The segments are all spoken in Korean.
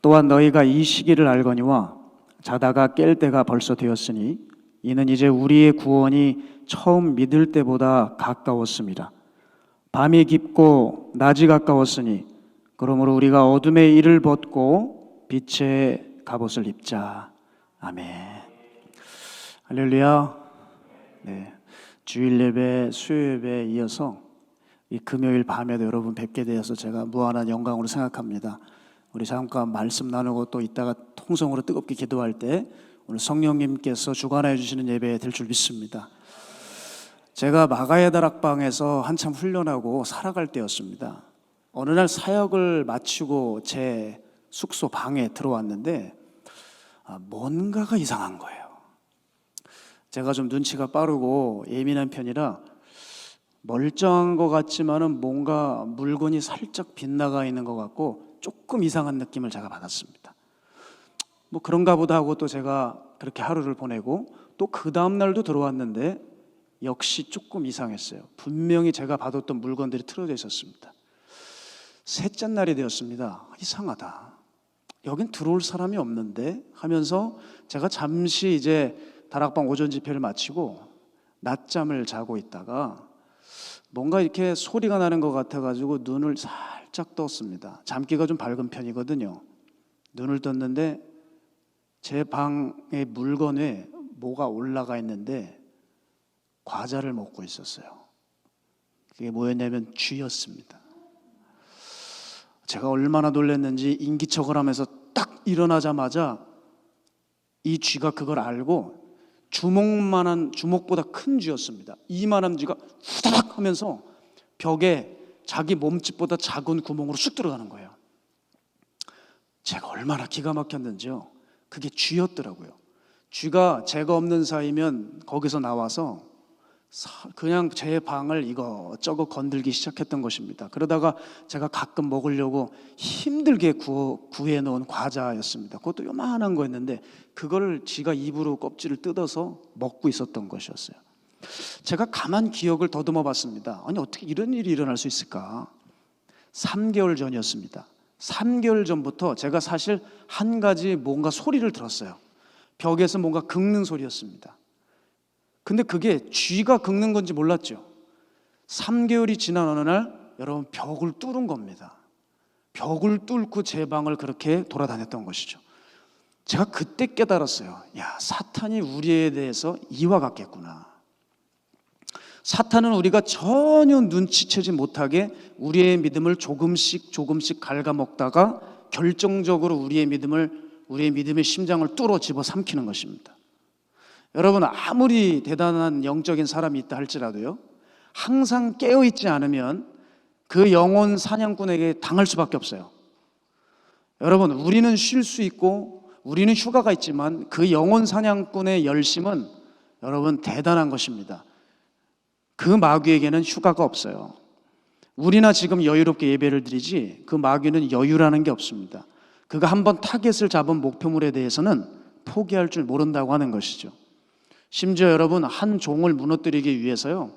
또한 너희가 이 시기를 알거니와 자다가 깰 때가 벌써 되었으니 이는 이제 우리의 구원이 처음 믿을 때보다 가까웠습니다. 밤이 깊고 낮이 가까웠으니 그러므로 우리가 어둠의 일을 벗고 빛의 갑옷을 입자. 아멘. 할렐루야. 네, 주일 예배, 수요 예배에 이어서 이 금요일 밤에도 여러분 뵙게 되어서 제가 무한한 영광으로 생각합니다. 우리 잠깐 말씀 나누고 또 이따가 통성으로 뜨겁게 기도할 때 오늘 성령님께서 주관해 주시는 예배 될 줄 믿습니다. 제가 마가야 다락방에서 한참 훈련하고 살아갈 때였습니다. 어느 날 사역을 마치고 제 숙소 방에 들어왔는데 뭔가가 이상한 거예요. 제가 좀 눈치가 빠르고 예민한 편이라 멀쩡한 것 같지만은 뭔가 물건이 살짝 빗나가 있는 것 같고 조금 이상한 느낌을 제가 받았습니다. 뭐 그런가 보다 하고 또 제가 그렇게 하루를 보내고 또 그 다음 날도 들어왔는데 역시 조금 이상했어요. 분명히 제가 받았던 물건들이 틀어져 있었습니다. 셋째 날이 되었습니다. 이상하다. 여긴 들어올 사람이 없는데 하면서 제가 잠시 이제 다락방 오전 집회를 마치고 낮잠을 자고 있다가 뭔가 이렇게 소리가 나는 것 같아가지고 눈을 살짝 떴습니다. 잠기가 좀 밝은 편이거든요. 눈을 떴는데 제 방의 물건에 뭐가 올라가 있는데 과자를 먹고 있었어요. 그게 뭐였냐면 쥐였습니다. 제가 얼마나 놀랐는지 인기척을 하면서 딱 일어나자마자 이 쥐가 그걸 알고 주먹보다 큰 쥐였습니다. 이만한 쥐가 후다닥 하면서 벽에 자기 몸집보다 작은 구멍으로 쑥 들어가는 거예요. 제가 얼마나 기가 막혔는지요. 그게 쥐였더라고요. 쥐가 제가 없는 사이면 거기서 나와서 그냥 제 방을 이것저것 건들기 시작했던 것입니다. 그러다가 제가 가끔 먹으려고 힘들게 구해놓은 과자였습니다. 그것도 요만한 거였는데 그걸 쥐가 입으로 껍질을 뜯어서 먹고 있었던 것이었어요. 제가 가만 기억을 더듬어 봤습니다. 아니 어떻게 이런 일이 일어날 수 있을까? 3개월 전이었습니다. 3개월 전부터 제가 사실 한 가지 뭔가 소리를 들었어요. 벽에서 뭔가 긁는 소리였습니다. 근데 그게 쥐가 긁는 건지 몰랐죠. 3개월이 지난 어느 날 여러분 벽을 뚫은 겁니다. 벽을 뚫고 제 방을 그렇게 돌아다녔던 것이죠. 제가 그때 깨달았어요. 야, 사탄이 우리에 대해서 이와 같겠구나. 사탄은 우리가 전혀 눈치채지 못하게 우리의 믿음을 조금씩 갉아먹다가 결정적으로 우리의 믿음의 심장을 뚫어 집어삼키는 것입니다. 여러분 아무리 대단한 영적인 사람이 있다 할지라도요 항상 깨어있지 않으면 그 영혼 사냥꾼에게 당할 수밖에 없어요. 여러분 우리는 쉴 수 있고 우리는 휴가가 있지만 그 영혼 사냥꾼의 열심은 여러분 대단한 것입니다. 그 마귀에게는 휴가가 없어요. 우리나 지금 여유롭게 예배를 드리지 그 마귀는 여유라는 게 없습니다. 그가 한번 타겟을 잡은 목표물에 대해서는 포기할 줄 모른다고 하는 것이죠. 심지어 여러분 한 종을 무너뜨리기 위해서요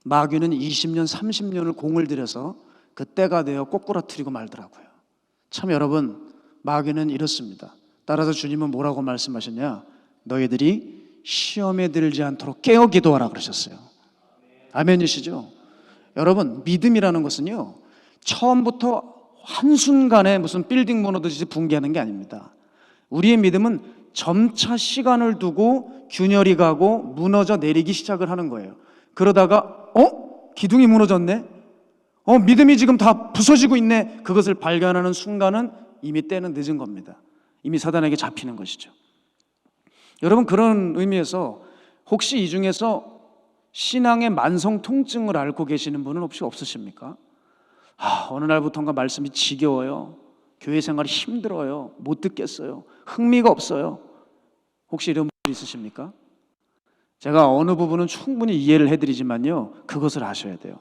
마귀는 20년 30년을 공을 들여서 그 때가 되어 꼬꾸라뜨리고 말더라고요. 참 여러분 마귀는 이렇습니다. 따라서 주님은 뭐라고 말씀하셨냐? 너희들이 시험에 들지 않도록 깨어 기도하라 그러셨어요. 아멘이시죠? 여러분 믿음이라는 것은요 처음부터 한순간에 무슨 빌딩 무너지듯이 붕괴하는 게 아닙니다. 우리의 믿음은 점차 시간을 두고 균열이 가고 무너져 내리기 시작을 하는 거예요. 그러다가 기둥이 무너졌네? 믿음이 지금 다 부서지고 있네? 그것을 발견하는 순간은 이미 때는 늦은 겁니다. 이미 사단에게 잡히는 것이죠. 여러분 그런 의미에서 혹시 이 중에서 신앙의 만성 통증을 앓고 계시는 분은 혹시 없으십니까? 어느 날부터인가 말씀이 지겨워요. 교회 생활이 힘들어요. 못 듣겠어요. 흥미가 없어요. 혹시 이런 분이 있으십니까? 제가 어느 부분은 충분히 이해를 해드리지만요 그것을 아셔야 돼요.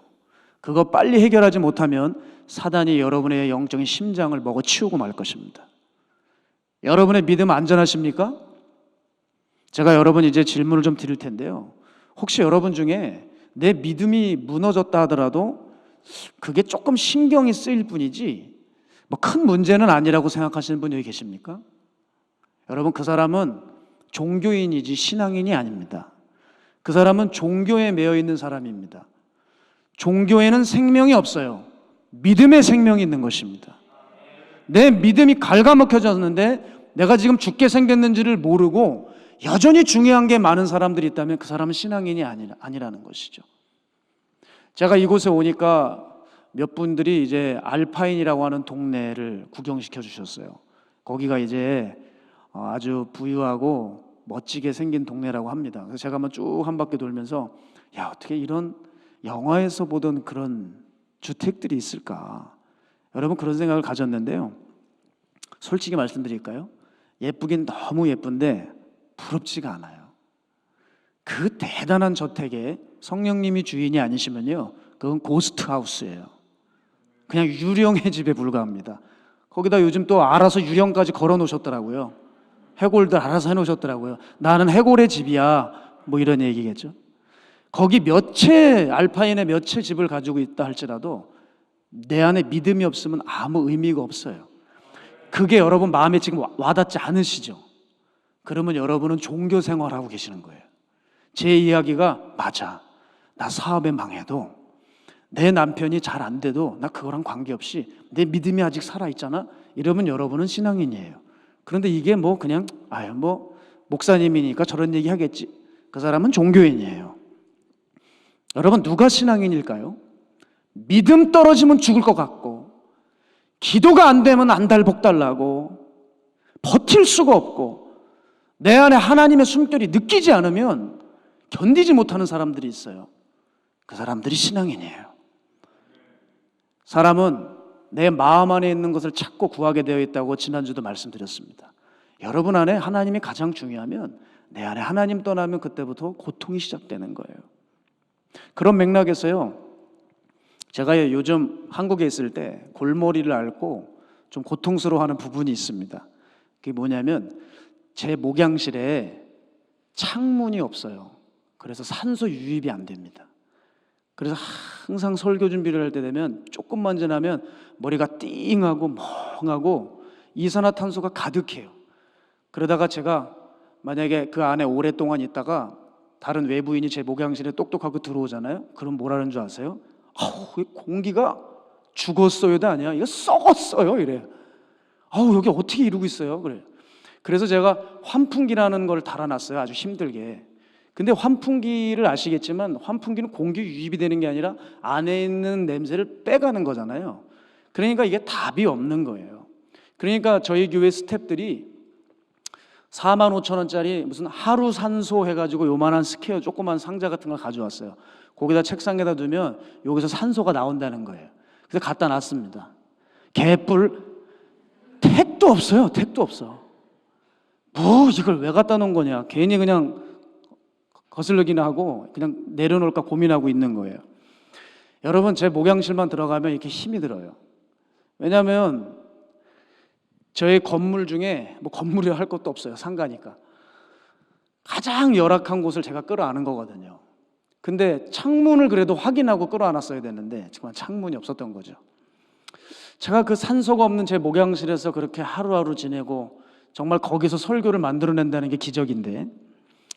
그거 빨리 해결하지 못하면 사단이 여러분의 영적인 심장을 먹어치우고 말 것입니다. 여러분의 믿음 안전하십니까? 제가 여러분 이제 질문을 좀 드릴 텐데요 혹시 여러분 중에 내 믿음이 무너졌다 하더라도 그게 조금 신경이 쓰일 뿐이지 뭐 큰 문제는 아니라고 생각하시는 분 여기 계십니까? 여러분, 그 사람은 종교인이지 신앙인이 아닙니다. 그 사람은 종교에 매여 있는 사람입니다. 종교에는 생명이 없어요. 믿음의 생명이 있는 것입니다. 내 믿음이 갉아먹혀졌는데 내가 지금 죽게 생겼는지를 모르고 여전히 중요한 게 많은 사람들이 있다면 그 사람은 신앙인이 아니라는 것이죠. 제가 이곳에 오니까 몇 분들이 이제 알파인이라고 하는 동네를 구경시켜 주셨어요. 거기가 이제 아주 부유하고 멋지게 생긴 동네라고 합니다. 그래서 제가 한번 쭉 한 바퀴 돌면서 야, 어떻게 이런 영화에서 보던 그런 주택들이 있을까? 여러분, 그런 생각을 가졌는데요. 솔직히 말씀드릴까요? 예쁘긴 너무 예쁜데 부럽지가 않아요. 그 대단한 저택에 성령님이 주인이 아니시면요, 그건 고스트하우스예요. 그냥 유령의 집에 불과합니다. 거기다 요즘 또 알아서 유령까지 걸어 놓으셨더라고요. 해골들 알아서 해놓으셨더라고요. 나는 해골의 집이야, 뭐 이런 얘기겠죠. 거기 몇 채, 알파인의 몇 채 집을 가지고 있다 할지라도 내 안에 믿음이 없으면 아무 의미가 없어요. 그게 여러분 마음에 지금 와닿지 않으시죠? 그러면 여러분은 종교 생활하고 계시는 거예요. 제 이야기가 맞아. 나 사업에 망해도, 내 남편이 잘 안 돼도 나 그거랑 관계없이 내 믿음이 아직 살아있잖아. 이러면 여러분은 신앙인이에요. 그런데 이게 뭐 그냥 뭐 목사님이니까 저런 얘기 하겠지. 그 사람은 종교인이에요. 여러분, 누가 신앙인일까요? 믿음 떨어지면 죽을 것 같고, 기도가 안 되면 안달복달나고, 버틸 수가 없고, 내 안에 하나님의 숨결이 느끼지 않으면 견디지 못하는 사람들이 있어요. 그 사람들이 신앙인이에요. 사람은 내 마음 안에 있는 것을 찾고 구하게 되어 있다고 지난주도 말씀드렸습니다. 여러분 안에 하나님이 가장 중요하면, 내 안에 하나님 떠나면 그때부터 고통이 시작되는 거예요. 그런 맥락에서요, 제가 요즘 한국에 있을 때 골머리를 앓고 좀 고통스러워하는 부분이 있습니다. 그게 뭐냐면 제 목양실에 창문이 없어요. 그래서 산소 유입이 안 됩니다. 그래서 항상 설교 준비를 할 때 되면 조금만 지나면 머리가 띵하고 멍하고 이산화탄소가 가득해요. 그러다가 제가 만약에 그 안에 오랫동안 있다가 다른 외부인이 제 목양실에 똑똑하고 들어오잖아요. 그럼 뭐라는 줄 아세요? 공기가 죽었어요도 아니야. 이거 썩었어요. 이래. 여기 어떻게 이러고 있어요? 그래. 그래서 제가 환풍기라는 걸 달아놨어요. 아주 힘들게. 근데 환풍기를 아시겠지만 환풍기는 공기 유입이 되는 게 아니라 안에 있는 냄새를 빼가는 거잖아요. 그러니까 이게 답이 없는 거예요. 그러니까 저희 교회 스태프들이 45,000원짜리 무슨 하루 산소 해가지고 요만한 스퀘어 조그만 상자 같은 걸 가져왔어요. 거기다 책상에다 두면 여기서 산소가 나온다는 거예요. 그래서 갖다 놨습니다. 개뿔, 택도 없어요. 택도 없어. 뭐 이걸 왜 갖다 놓은 거냐. 괜히 그냥 거슬리기나 하고 그냥 내려놓을까 고민하고 있는 거예요. 여러분, 제 목양실만 들어가면 이렇게 힘이 들어요. 왜냐하면 저희 건물 중에 뭐 건물이라 할 것도 없어요. 상가니까. 가장 열악한 곳을 제가 끌어안은 거거든요. 근데 창문을 그래도 확인하고 끌어안았어야 되는데 정말 창문이 없었던 거죠. 제가 그 산소가 없는 제 목양실에서 그렇게 하루하루 지내고 정말 거기서 설교를 만들어낸다는 게 기적인데,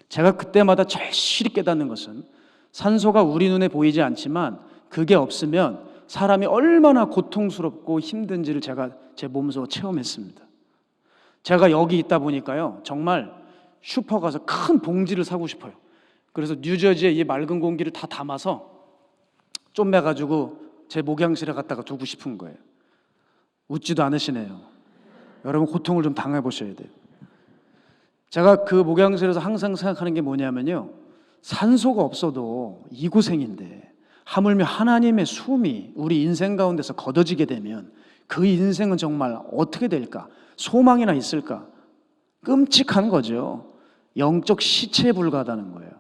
제가 그때마다 절실히 깨닫는 것은 산소가 우리 눈에 보이지 않지만 그게 없으면 사람이 얼마나 고통스럽고 힘든지를 제가 제 몸소 체험했습니다. 제가 여기 있다 보니까요, 정말 슈퍼 가서 큰 봉지를 사고 싶어요. 그래서 뉴저지에 이 맑은 공기를 다 담아서 쪼매가지고 제 목양실에 갖다가 두고 싶은 거예요. 웃지도 않으시네요. 여러분, 고통을 좀 당해보셔야 돼요. 제가 그 목양실에서 항상 생각하는 게 뭐냐면요, 산소가 없어도 이고생인데 하물며 하나님의 숨이 우리 인생 가운데서 걷어지게 되면 그 인생은 정말 어떻게 될까? 소망이나 있을까? 끔찍한 거죠. 영적 시체에 불과하다는 거예요.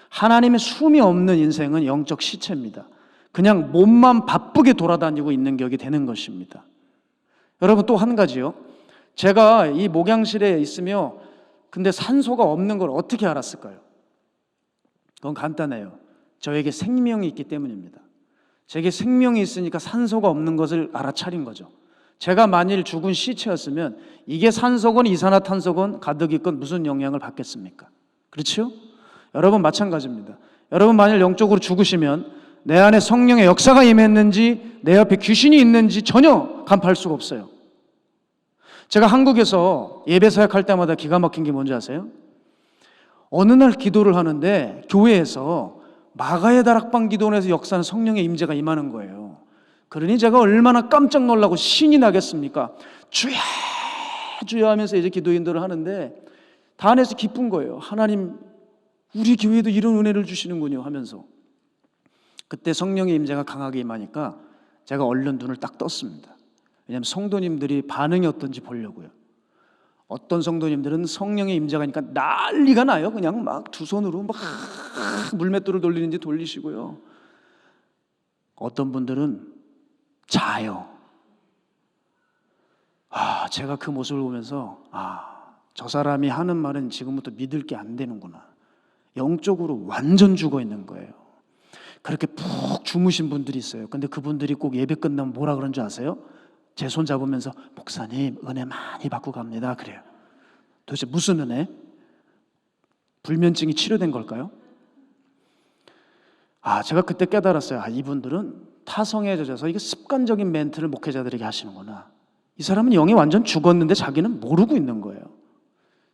하나님의 숨이 없는 인생은 영적 시체입니다. 그냥 몸만 바쁘게 돌아다니고 있는 격이 되는 것입니다. 여러분, 또 한 가지요. 제가 이 목양실에 있으며 근데 산소가 없는 걸 어떻게 알았을까요? 그건 간단해요. 저에게 생명이 있기 때문입니다. 제게 생명이 있으니까 산소가 없는 것을 알아차린 거죠. 제가 만일 죽은 시체였으면 이게 산소건 이산화탄소건 가득 있건 무슨 영향을 받겠습니까? 그렇죠? 여러분 마찬가지입니다. 여러분 만일 영적으로 죽으시면 내 안에 성령의 역사가 임했는지 내 옆에 귀신이 있는지 전혀 간파할 수가 없어요. 제가 한국에서 예배 사역할 때마다 기가 막힌 게 뭔지 아세요? 어느 날 기도를 하는데 교회에서 마가의 다락방 기도원에서 역사하는 성령의 임재가 임하는 거예요. 그러니 제가 얼마나 깜짝 놀라고 신이 나겠습니까? 주여 주여 하면서 이제 기도 인도를 하는데 다 안에서 기쁜 거예요. 하나님 우리 교회도 이런 은혜를 주시는군요 하면서. 그때 성령의 임재가 강하게 임하니까 제가 얼른 눈을 딱 떴습니다. 왜냐하면 성도님들이 반응이 어떤지 보려고요. 어떤 성도님들은 성령의 임재가 있으니까 난리가 나요. 그냥 막 두 손으로 막 물맷돌을 돌리는지 돌리시고요. 어떤 분들은 자요. 제가 그 모습을 보면서 저 사람이 하는 말은 지금부터 믿을 게 안 되는구나. 영적으로 완전 죽어 있는 거예요. 그렇게 푹 주무신 분들이 있어요. 근데 그분들이 꼭 예배 끝나면 뭐라 그런 줄 아세요? 제 손 잡으면서 목사님 은혜 많이 받고 갑니다 그래요. 도대체 무슨 은혜? 불면증이 치료된 걸까요? 제가 그때 깨달았어요. 이분들은 타성에 젖어서 이게 습관적인 멘트를 목회자들에게 하시는구나. 이 사람은 영이 완전 죽었는데 자기는 모르고 있는 거예요.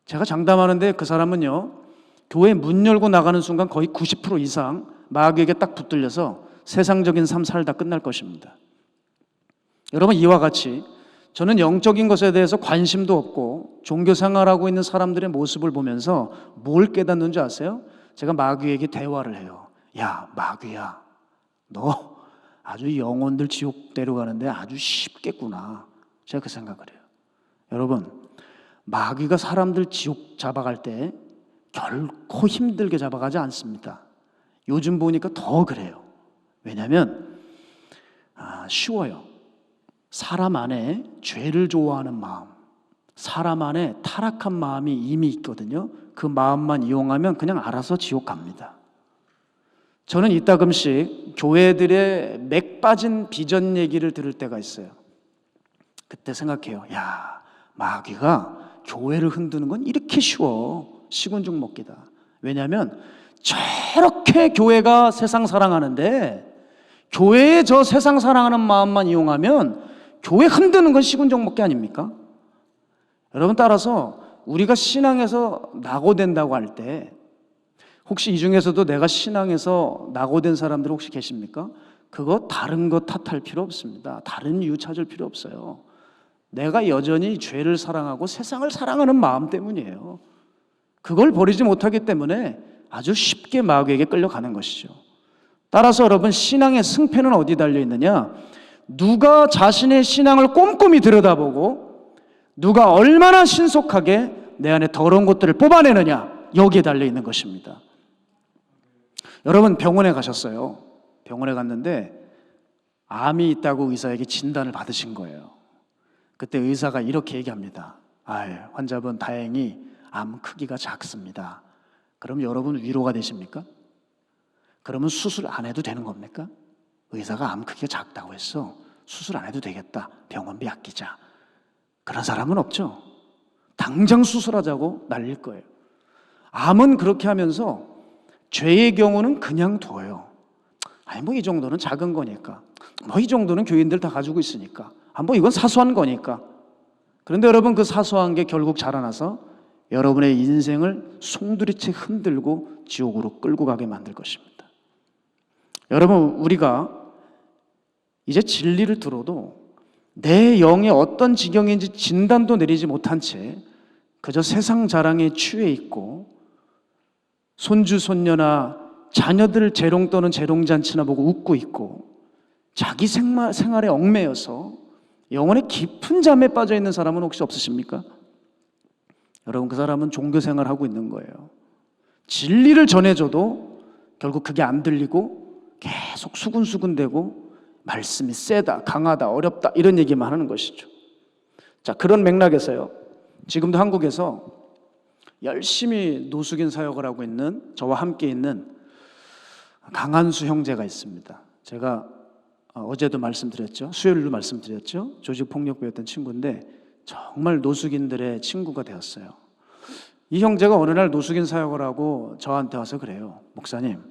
제가 장담하는데 그 사람은요 교회 문 열고 나가는 순간 거의 90% 이상 마귀에게 딱 붙들려서 세상적인 삶 살다 끝날 것입니다. 여러분 이와 같이 저는 영적인 것에 대해서 관심도 없고 종교 생활하고 있는 사람들의 모습을 보면서 뭘 깨닫는지 아세요? 제가 마귀에게 대화를 해요. 야 마귀야 너 아주 영혼들 지옥 데려가는데 아주 쉽겠구나. 제가 그 생각을 해요. 여러분 마귀가 사람들 지옥 잡아갈 때 결코 힘들게 잡아가지 않습니다. 요즘 보니까 더 그래요. 왜냐하면 쉬워요. 사람 안에 죄를 좋아하는 마음, 사람 안에 타락한 마음이 이미 있거든요. 그 마음만 이용하면 그냥 알아서 지옥 갑니다. 저는 이따금씩 교회들의 맥 빠진 비전 얘기를 들을 때가 있어요. 그때 생각해요. 야, 마귀가 교회를 흔드는 건 이렇게 쉬워. 시군죽 먹기다. 왜냐하면 저렇게 교회가 세상 사랑하는데 교회의 저 세상 사랑하는 마음만 이용하면 교회 흔드는 건 시군죽 먹기 아닙니까? 여러분 따라서 우리가 신앙에서 낙오된다고 할 때 혹시 이 중에서도 내가 신앙에서 낙오된 사람들 혹시 계십니까? 그거 다른 거 탓할 필요 없습니다. 다른 이유 찾을 필요 없어요. 내가 여전히 죄를 사랑하고 세상을 사랑하는 마음 때문이에요. 그걸 버리지 못하기 때문에 아주 쉽게 마귀에게 끌려가는 것이죠. 따라서 여러분 신앙의 승패는 어디 달려있느냐? 누가 자신의 신앙을 꼼꼼히 들여다보고 누가 얼마나 신속하게 내 안에 더러운 것들을 뽑아내느냐 여기에 달려있는 것입니다. 여러분 병원에 가셨어요. 병원에 갔는데 암이 있다고 의사에게 진단을 받으신 거예요. 그때 의사가 이렇게 얘기합니다. 환자분 다행히 암 크기가 작습니다. 그럼 여러분 위로가 되십니까? 그러면 수술 안 해도 되는 겁니까? 의사가 암 크기가 작다고 했어. 수술 안 해도 되겠다. 병원비 아끼자. 그런 사람은 없죠. 당장 수술하자고 날릴 거예요. 암은 그렇게 하면서 죄의 경우는 그냥 둬요. 이 정도는 작은 거니까. 이 정도는 교인들 다 가지고 있으니까. 이건 사소한 거니까. 그런데 여러분 그 사소한 게 결국 자라나서 여러분의 인생을 송두리째 흔들고 지옥으로 끌고 가게 만들 것입니다. 여러분 우리가 이제 진리를 들어도 내 영이 어떤 지경인지 진단도 내리지 못한 채 그저 세상 자랑에 취해 있고 손주 손녀나 자녀들 재롱 떠는 재롱잔치나 보고 웃고 있고 자기 생활에 얽매여서 영혼의 깊은 잠에 빠져 있는 사람은 혹시 없으십니까? 여러분 그 사람은 종교 생활하고 있는 거예요. 진리를 전해줘도 결국 그게 안 들리고 계속 수근수근대고 말씀이 세다, 강하다, 어렵다 이런 얘기만 하는 것이죠. 자, 그런 맥락에서요. 지금도 한국에서 열심히 노숙인 사역을 하고 있는 저와 함께 있는 강한수 형제가 있습니다. 제가 어제도 말씀드렸죠. 수요일도 말씀드렸죠. 조직폭력배였던 친구인데 정말 노숙인들의 친구가 되었어요. 이 형제가 어느 날 노숙인 사역을 하고 저한테 와서 그래요. 목사님,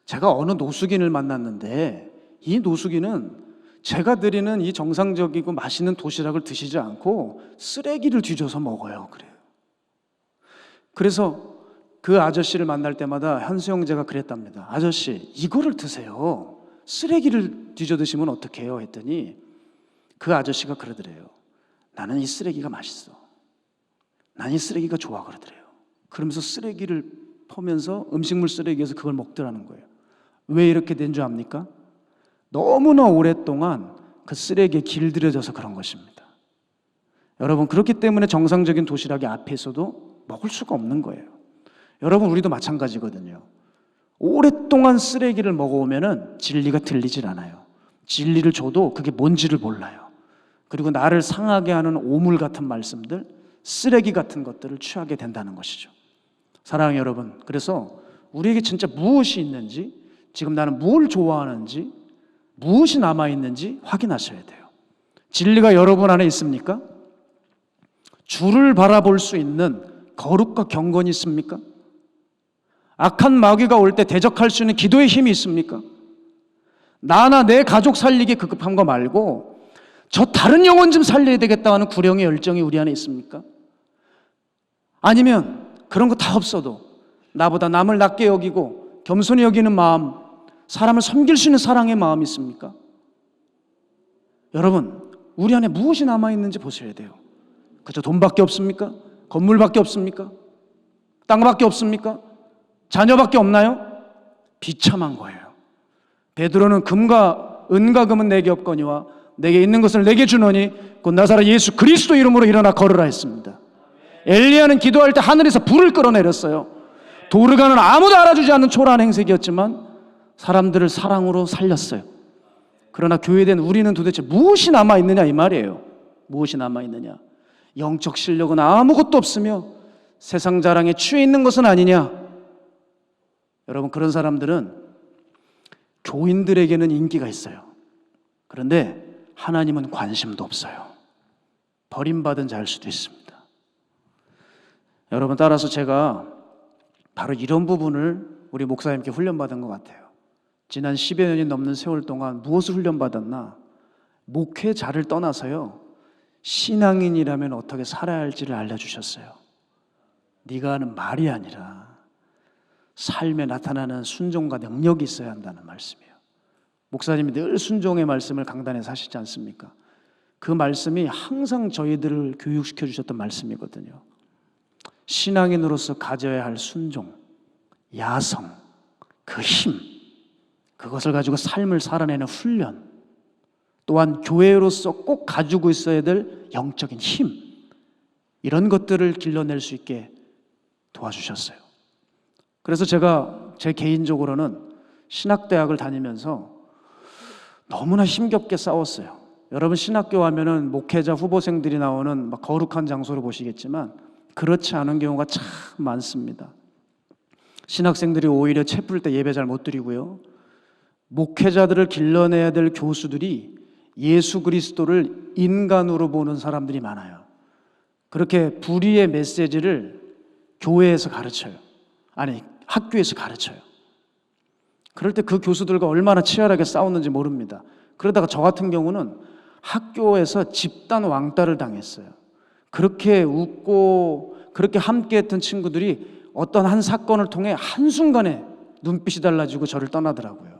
제가 어느 노숙인을 만났는데 이 노숙인은 제가 드리는 이 정상적이고 맛있는 도시락을 드시지 않고 쓰레기를 뒤져서 먹어요. 그래요. 그래서 그 아저씨를 만날 때마다 현수 형제가 그랬답니다. 아저씨, 이거를 드세요. 쓰레기를 뒤져 드시면 어떡해요? 했더니 그 아저씨가 그러더래요. 나는 이 쓰레기가 맛있어. 난 이 쓰레기가 좋아 그러더래요. 그러면서 쓰레기를 퍼면서 음식물 쓰레기에서 그걸 먹더라는 거예요. 왜 이렇게 된 줄 압니까? 너무나 오랫동안 그 쓰레기에 길들여져서 그런 것입니다. 여러분, 그렇기 때문에 정상적인 도시락이 앞에 있어도 먹을 수가 없는 거예요. 여러분, 우리도 마찬가지거든요. 오랫동안 쓰레기를 먹어오면은 진리가 들리질 않아요. 진리를 줘도 그게 뭔지를 몰라요. 그리고 나를 상하게 하는 오물 같은 말씀들, 쓰레기 같은 것들을 취하게 된다는 것이죠. 사랑하는 여러분, 그래서 우리에게 진짜 무엇이 있는지, 지금 나는 뭘 좋아하는지, 무엇이 남아있는지 확인하셔야 돼요. 진리가 여러분 안에 있습니까? 주를 바라볼 수 있는 거룩과 경건이 있습니까? 악한 마귀가 올 때 대적할 수 있는 기도의 힘이 있습니까? 나나 내 가족 살리기 급급한 거 말고 저 다른 영혼 좀 살려야 되겠다 하는 구령의 열정이 우리 안에 있습니까? 아니면 그런 거 다 없어도 나보다 남을 낮게 여기고 겸손히 여기는 마음, 사람을 섬길 수 있는 사랑의 마음이 있습니까? 여러분, 우리 안에 무엇이 남아있는지 보셔야 돼요. 그저 돈밖에 없습니까? 건물밖에 없습니까? 땅밖에 없습니까? 자녀밖에 없나요? 비참한 거예요. 베드로는 금과 은과 금은 내게 없거니와 내게 있는 것을 내게 주노니 곧 나사렛 예수 그리스도 이름으로 일어나 걸으라 했습니다. 엘리야는 기도할 때 하늘에서 불을 끌어내렸어요. 도르가는 아무도 알아주지 않는 초라한 행색이었지만 사람들을 사랑으로 살렸어요. 그러나 교회된 우리는 도대체 무엇이 남아있느냐 이 말이에요. 무엇이 남아있느냐? 영적 실력은 아무것도 없으며 세상 자랑에 취해 있는 것은 아니냐? 여러분, 그런 사람들은 교인들에게는 인기가 있어요. 그런데 하나님은 관심도 없어요. 버림받은 자일 수도 있습니다. 여러분, 따라서 제가 바로 이런 부분을 우리 목사님께 훈련받은 것 같아요. 지난 10여 년이 넘는 세월 동안 무엇을 훈련받았나? 목회자를 떠나서요, 신앙인이라면 어떻게 살아야 할지를 알려주셨어요. 네가 하는 말이 아니라 삶에 나타나는 순종과 능력이 있어야 한다는 말씀이에요. 목사님이 늘 순종의 말씀을 강단에서 하시지 않습니까? 그 말씀이 항상 저희들을 교육시켜 주셨던 말씀이거든요. 신앙인으로서 가져야 할 순종, 야성, 그 힘, 그것을 가지고 삶을 살아내는 훈련, 또한 교회로서 꼭 가지고 있어야 될 영적인 힘, 이런 것들을 길러낼 수 있게 도와주셨어요. 그래서 제가 제 개인적으로는 신학대학을 다니면서 너무나 힘겹게 싸웠어요. 여러분, 신학교 하면은 목회자 후보생들이 나오는 막 거룩한 장소로 보시겠지만 그렇지 않은 경우가 참 많습니다. 신학생들이 오히려 채플 때 예배 잘 못 드리고요, 목회자들을 길러내야 될 교수들이 예수 그리스도를 인간으로 보는 사람들이 많아요. 그렇게 불의의 메시지를 교회에서 가르쳐요. 아니, 학교에서 가르쳐요. 그럴 때 그 교수들과 얼마나 치열하게 싸웠는지 모릅니다. 그러다가 저 같은 경우는 학교에서 집단 왕따를 당했어요. 그렇게 웃고 그렇게 함께했던 친구들이 어떤 한 사건을 통해 한순간에 눈빛이 달라지고 저를 떠나더라고요.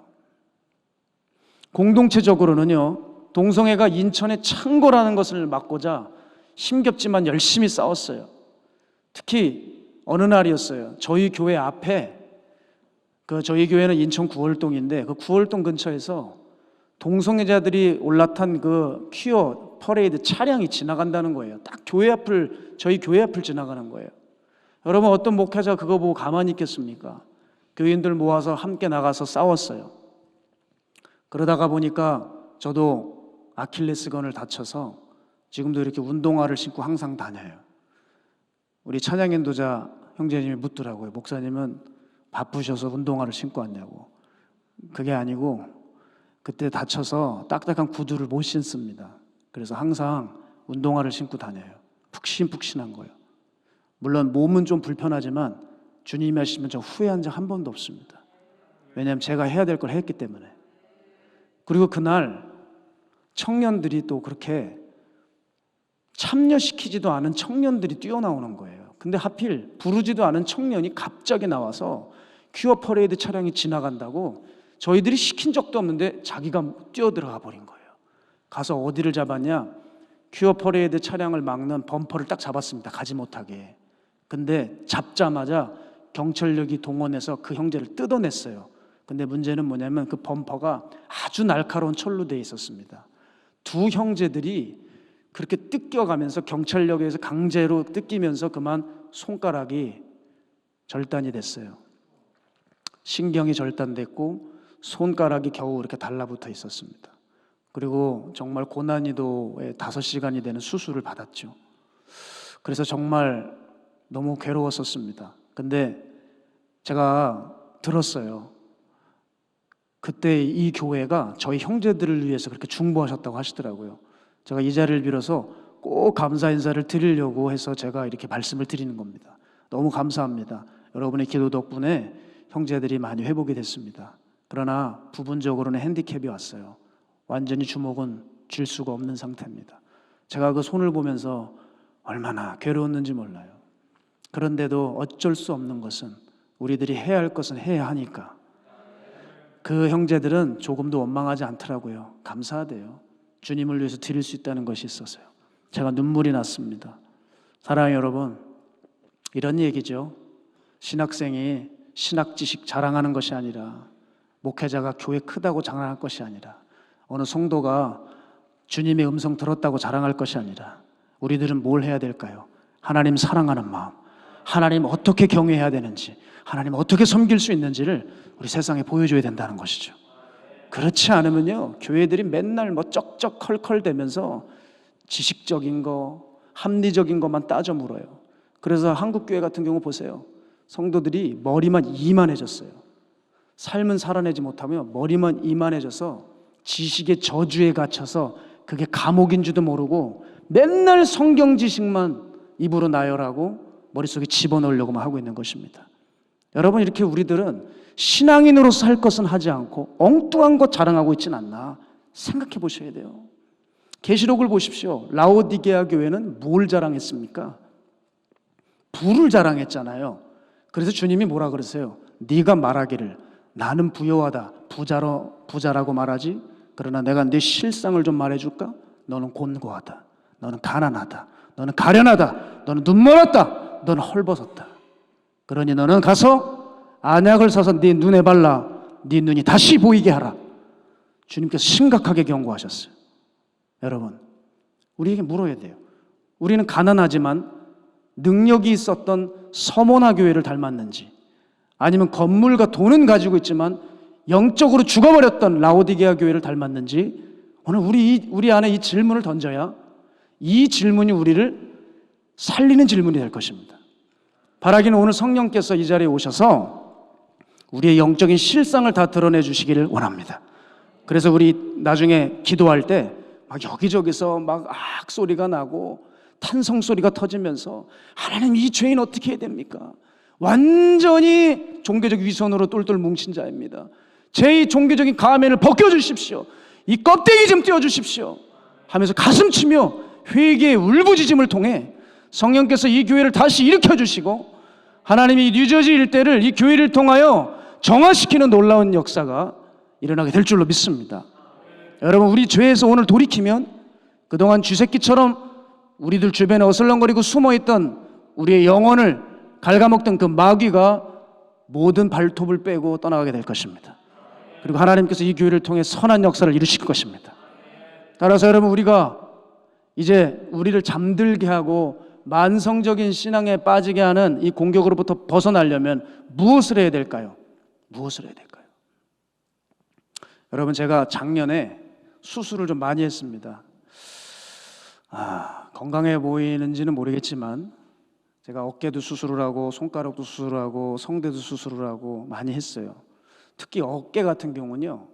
공동체적으로는요, 동성애가 인천의 창고라는 것을 막고자 힘겹지만 열심히 싸웠어요. 특히 어느 날이었어요. 저희 교회 앞에, 저희 교회는 인천 구월동인데 그 구월동 근처에서 동성애자들이 올라탄 그 퀴어 퍼레이드 차량이 지나간다는 거예요. 딱 저희 교회 앞을 지나가는 거예요. 여러분, 어떤 목회자가 그거 보고 가만히 있겠습니까? 교인들 모아서 함께 나가서 싸웠어요. 그러다가 보니까 저도 아킬레스건을 다쳐서 지금도 이렇게 운동화를 신고 항상 다녀요. 우리 찬양인도자 형제님이 묻더라고요. 목사님은 바쁘셔서 운동화를 신고 왔냐고. 그게 아니고 그때 다쳐서 딱딱한 구두를 못 신습니다. 그래서 항상 운동화를 신고 다녀요. 푹신푹신한 거예요. 물론 몸은 좀 불편하지만 주님이 하시면 저 후회한 적 한 번도 없습니다. 왜냐하면 제가 해야 될 걸 했기 때문에. 그리고 그날 청년들이 또 그렇게 참여시키지도 않은 청년들이 뛰어나오는 거예요. 근데 하필 부르지도 않은 청년이 갑자기 나와서 퀴어 퍼레이드 차량이 지나간다고 저희들이 시킨 적도 없는데 자기가 뛰어들어가 버린 거예요. 가서 어디를 잡았냐? 퀴어 퍼레이드 차량을 막는 범퍼를 딱 잡았습니다. 가지 못하게. 근데 잡자마자 경찰력이 동원해서 그 형제를 뜯어냈어요. 근데 문제는 뭐냐면 그 범퍼가 아주 날카로운 철로 되어 있었습니다. 두 형제들이 그렇게 뜯겨가면서 경찰력에서 강제로 뜯기면서 그만 손가락이 절단이 됐어요. 신경이 절단됐고 손가락이 겨우 이렇게 달라붙어 있었습니다. 그리고 정말 고난이도의 5시간이 되는 수술을 받았죠. 그래서 정말 너무 괴로웠었습니다. 근데 제가 들었어요. 그때 이 교회가 저희 형제들을 위해서 그렇게 중보하셨다고 하시더라고요. 제가 이 자리를 빌어서 꼭 감사 인사를 드리려고 해서 제가 이렇게 말씀을 드리는 겁니다. 너무 감사합니다. 여러분의 기도 덕분에 형제들이 많이 회복이 됐습니다. 그러나 부분적으로는 핸디캡이 왔어요. 완전히 주먹은 쥘 수가 없는 상태입니다. 제가 그 손을 보면서 얼마나 괴로웠는지 몰라요. 그런데도 어쩔 수 없는 것은 우리들이 해야 할 것은 해야 하니까 그 형제들은 조금도 원망하지 않더라고요. 감사하대요. 주님을 위해서 드릴 수 있다는 것이 있어서요. 제가 눈물이 났습니다. 사랑하는 여러분, 이런 얘기죠. 신학생이 신학 지식 자랑하는 것이 아니라, 목회자가 교회 크다고 자랑할 것이 아니라, 어느 성도가 주님의 음성 들었다고 자랑할 것이 아니라, 우리들은 뭘 해야 될까요? 하나님 사랑하는 마음, 하나님 어떻게 경외해야 되는지, 하나님 어떻게 섬길 수 있는지를 우리 세상에 보여줘야 된다는 것이죠. 그렇지 않으면요, 교회들이 맨날 뭐 쩍쩍컬컬대면서 지식적인 거, 합리적인 것만 따져 물어요. 그래서 한국교회 같은 경우 보세요. 성도들이 머리만 이만해졌어요. 삶은 살아내지 못하며 머리만 이만해져서 지식의 저주에 갇혀서 그게 감옥인 줄도 모르고 맨날 성경 지식만 입으로 나열하고 머릿속에 집어넣으려고만 하고 있는 것입니다. 여러분, 이렇게 우리들은 신앙인으로서 할 것은 하지 않고 엉뚱한 것 자랑하고 있지는 않나 생각해 보셔야 돼요. 계시록을 보십시오. 라오디게아 교회는 뭘 자랑했습니까? 부를 자랑했잖아요. 그래서 주님이 뭐라 그러세요? 네가 말하기를 나는 부요하다, 부자라고 말하지, 그러나 내가 네 실상을 좀 말해줄까? 너는 곤고하다, 너는 가난하다, 너는 가련하다, 너는 눈멀었다, 너는 헐벗었다. 그러니 너는 가서 안약을 사서 네 눈에 발라 네 눈이 다시 보이게 하라. 주님께서 심각하게 경고하셨어요. 여러분, 우리에게 물어야 돼요. 우리는 가난하지만 능력이 있었던 서모나 교회를 닮았는지, 아니면 건물과 돈은 가지고 있지만 영적으로 죽어버렸던 라오디게아 교회를 닮았는지, 오늘 우리 안에 이 질문을 던져야 이 질문이 우리를 살리는 질문이 될 것입니다. 바라기는 오늘 성령께서 이 자리에 오셔서 우리의 영적인 실상을 다 드러내 주시기를 원합니다. 그래서 우리 나중에 기도할 때 막 여기저기서 막 소리가 나고 탄성 소리가 터지면서 하나님, 이 죄인 어떻게 해야 됩니까? 완전히 종교적 위선으로 똘똘 뭉친 자입니다. 제 이 종교적인 가면을 벗겨주십시오. 이 껍데기 좀 떼어주십시오 하면서 가슴치며 회개의 울부짖음을 통해 성령께서 이 교회를 다시 일으켜주시고 하나님이 뉴저지 일대를 이 교회를 통하여 정화시키는 놀라운 역사가 일어나게 될 줄로 믿습니다. 여러분, 우리 죄에서 오늘 돌이키면 그동안 쥐새끼처럼 우리들 주변에 어슬렁거리고 숨어있던 우리의 영혼을 갉아먹던 그 마귀가 모든 발톱을 빼고 떠나가게 될 것입니다. 그리고 하나님께서 이 교회를 통해 선한 역사를 이루실 것입니다. 따라서 여러분, 우리가 이제 우리를 잠들게 하고 만성적인 신앙에 빠지게 하는 이 공격으로부터 벗어나려면 무엇을 해야 될까요? 무엇을 해야 될까요? 여러분, 제가 작년에 수술을 좀 많이 했습니다. 건강해 보이는지는 모르겠지만 제가 어깨도 수술을 하고 손가락도 수술을 하고 성대도 수술을 하고 많이 했어요. 특히 어깨 같은 경우는요,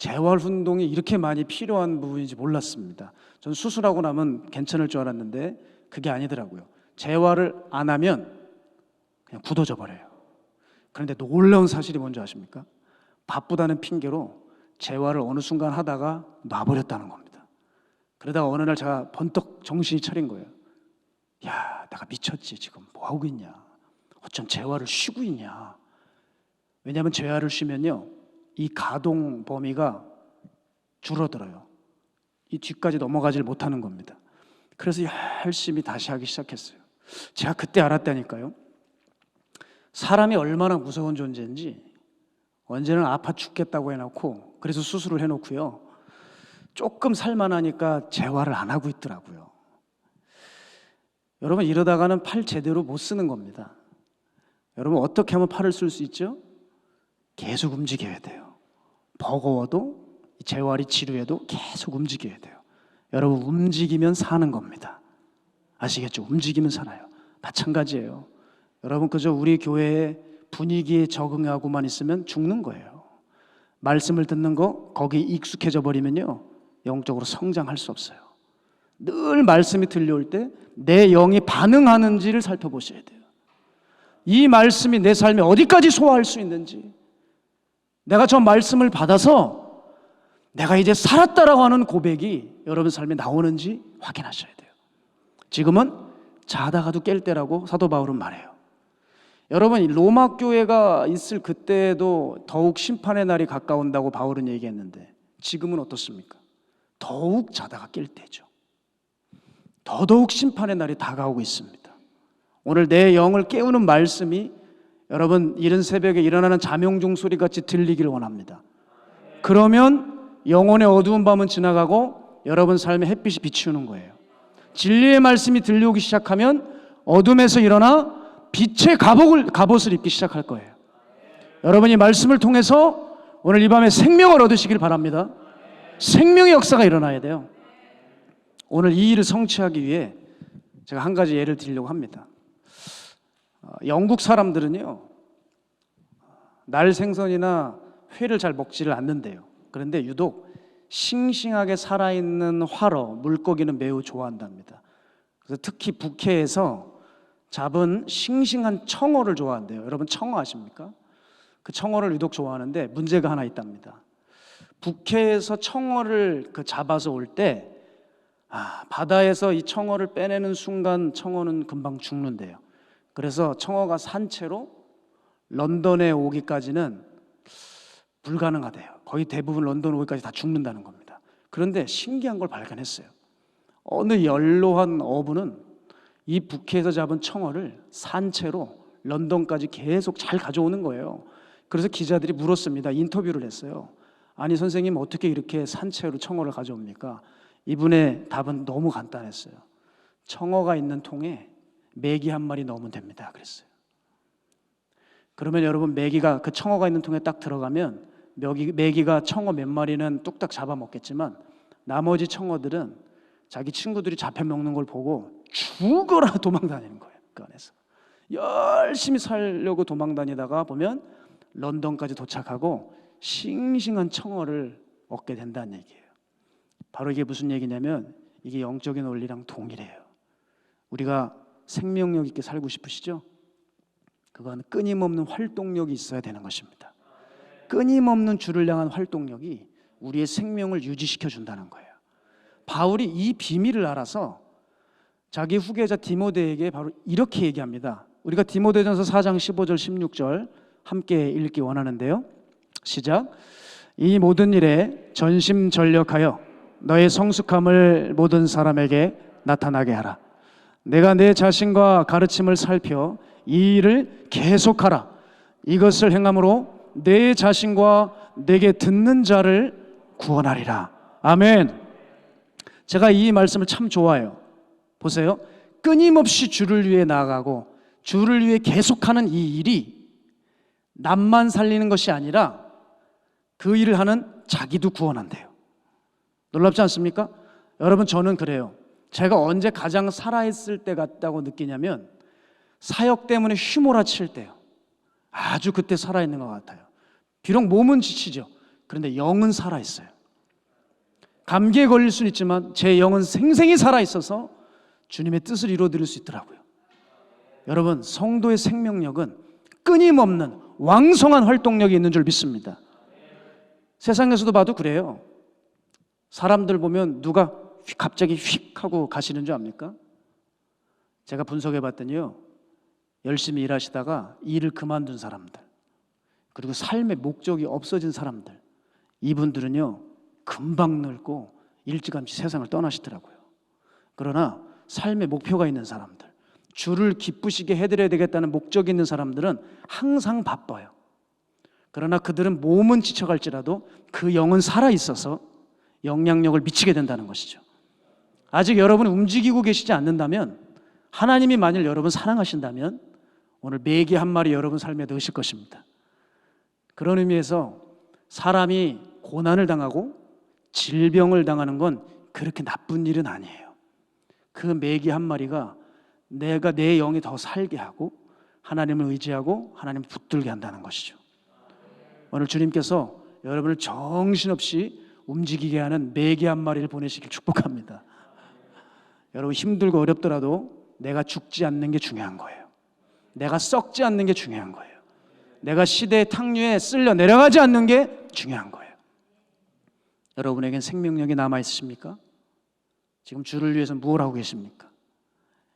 재활운동이 이렇게 많이 필요한 부분인지 몰랐습니다. 전 수술하고 나면 괜찮을 줄 알았는데 그게 아니더라고요. 재활을 안 하면 그냥 굳어져 버려요. 그런데 놀라운 사실이 뭔지 아십니까? 바쁘다는 핑계로 재활을 어느 순간 하다가 놔버렸다는 겁니다. 그러다가 어느 날 제가 번뜩 정신이 차린 거예요. 야, 내가 미쳤지. 지금 뭐 하고 있냐? 어쩜 재활을 쉬고 있냐? 왜냐하면 재활을 쉬면요, 이 가동 범위가 줄어들어요. 이 뒤까지 넘어가질 못하는 겁니다. 그래서 열심히 다시 하기 시작했어요. 제가 그때 알았다니까요. 사람이 얼마나 무서운 존재인지. 언제는 아파 죽겠다고 해놓고, 그래서 수술을 해놓고요, 조금 살만하니까 재활을 안 하고 있더라고요. 여러분, 이러다가는 팔 제대로 못 쓰는 겁니다. 여러분, 어떻게 하면 팔을 쓸 수 있죠? 계속 움직여야 돼요. 버거워도 재활이 지루해도 계속 움직여야 돼요. 여러분, 움직이면 사는 겁니다. 아시겠죠? 움직이면 살아요. 마찬가지예요. 여러분, 그저 우리 교회의 분위기에 적응하고만 있으면 죽는 거예요. 말씀을 듣는 거 거기에 익숙해져 버리면요, 영적으로 성장할 수 없어요. 늘 말씀이 들려올 때 내 영이 반응하는지를 살펴보셔야 돼요. 이 말씀이 내 삶에 어디까지 소화할 수 있는지, 내가 저 말씀을 받아서 내가 이제 살았다라고 하는 고백이 여러분 삶에 나오는지 확인하셔야 돼요. 지금은 자다가도 깰 때라고 사도 바울은 말해요. 여러분, 로마 교회가 있을 그때도 더욱 심판의 날이 가까운다고 바울은 얘기했는데 지금은 어떻습니까? 더욱 자다가 깰 때죠. 더더욱 심판의 날이 다가오고 있습니다. 오늘 내 영을 깨우는 말씀이 여러분 이른 새벽에 일어나는 자명종 소리같이 들리기를 원합니다. 그러면 영혼의 어두운 밤은 지나가고 여러분 삶에 햇빛이 비추는 거예요. 진리의 말씀이 들려오기 시작하면 어둠에서 일어나 빛의 갑옷을 입기 시작할 거예요. 여러분이 말씀을 통해서 오늘 이 밤에 생명을 얻으시길 바랍니다. 생명의 역사가 일어나야 돼요. 오늘 이 일을 성취하기 위해 제가 한 가지 예를 드리려고 합니다. 영국 사람들은요, 날 생선이나 회를 잘 먹지를 않는데요. 그런데 유독 싱싱하게 살아있는 활어, 물고기는 매우 좋아한답니다. 그래서 특히 북해에서 잡은 싱싱한 청어를 좋아한대요. 여러분, 청어 아십니까? 그 청어를 유독 좋아하는데 문제가 하나 있답니다. 북해에서 청어를 잡아서 올 때 바다에서 이 청어를 빼내는 순간 청어는 금방 죽는데요. 그래서 청어가 산채로 런던에 오기까지는 불가능하대요. 거의 대부분 런던 오기까지 다 죽는다는 겁니다. 그런데 신기한 걸 발견했어요. 어느 연로한 어부는 이 북해에서 잡은 청어를 산채로 런던까지 계속 잘 가져오는 거예요. 그래서 기자들이 물었습니다. 인터뷰를 했어요. 아니 선생님, 어떻게 이렇게 산채로 청어를 가져옵니까? 이분의 답은 너무 간단했어요. 청어가 있는 통에 메기 한 마리 넣으면 됩니다. 그랬어요. 그러면 여러분, 메기가 그 청어가 있는 통에 딱 들어가면 메기가 청어 몇 마리는 뚝딱 잡아먹겠지만 나머지 청어들은 자기 친구들이 잡혀 먹는 걸 보고 죽어라 도망다니는 거예요. 그 안에서 열심히 살려고 도망다니다가 보면 런던까지 도착하고 싱싱한 청어를 얻게 된다는 얘기예요. 바로 이게 무슨 얘기냐면 이게 영적인 원리랑 동일해요. 우리가 생명력 있게 살고 싶으시죠? 그건 끊임없는 활동력이 있어야 되는 것입니다. 끊임없는 주를 향한 활동력이 우리의 생명을 유지시켜 준다는 거예요. 바울이 이 비밀을 알아서 자기 후계자 디모데에게 바로 이렇게 얘기합니다. 우리가 디모데전서 4장 15절 16절 함께 읽기 원하는데요. 시작. 이 모든 일에 전심전력하여 너의 성숙함을 모든 사람에게 나타나게 하라. 내가 내 자신과 가르침을 살펴 이 일을 계속하라. 이것을 행함으로 내 자신과 내게 듣는 자를 구원하리라. 아멘. 제가 이 말씀을 참 좋아해요. 보세요. 끊임없이 주를 위해 나아가고 주를 위해 계속하는 이 일이 남만 살리는 것이 아니라 그 일을 하는 자기도 구원한대요. 놀랍지 않습니까? 여러분, 저는 그래요. 제가 언제 가장 살아있을 때 같다고 느끼냐면 사역 때문에 휘몰아칠 때요. 아주 그때 살아있는 것 같아요. 비록 몸은 지치죠. 그런데 영은 살아있어요. 감기에 걸릴 수는 있지만 제 영은 생생히 살아있어서 주님의 뜻을 이루어드릴 수 있더라고요. 여러분, 성도의 생명력은 끊임없는 왕성한 활동력이 있는 줄 믿습니다. 세상에서도 봐도 그래요. 사람들 보면 누가 갑자기 휙 하고 가시는 줄 압니까? 제가 분석해 봤더니요, 열심히 일하시다가 일을 그만둔 사람들, 그리고 삶의 목적이 없어진 사람들, 이분들은요 금방 늙고 일찌감치 세상을 떠나시더라고요. 그러나 삶의 목표가 있는 사람들, 주를 기쁘시게 해드려야 되겠다는 목적이 있는 사람들은 항상 바빠요. 그러나 그들은 몸은 지쳐갈지라도 그 영은 살아있어서 영향력을 미치게 된다는 것이죠. 아직 여러분이 움직이고 계시지 않는다면, 하나님이 만일 여러분 사랑하신다면 오늘 메기 한 마리 여러분 삶에 넣으실 것입니다. 그런 의미에서 사람이 고난을 당하고 질병을 당하는 건 그렇게 나쁜 일은 아니에요. 그 메기 한 마리가 내가 내 영이 더 살게 하고 하나님을 의지하고 하나님을 붙들게 한다는 것이죠. 오늘 주님께서 여러분을 정신없이 움직이게 하는 메기 한 마리를 보내시길 축복합니다. 여러분, 힘들고 어렵더라도 내가 죽지 않는 게 중요한 거예요. 내가 썩지 않는 게 중요한 거예요. 내가 시대의 탕류에 쓸려 내려가지 않는 게 중요한 거예요. 여러분에겐 생명력이 남아있으십니까? 지금 주를 위해서 무엇 하고 계십니까?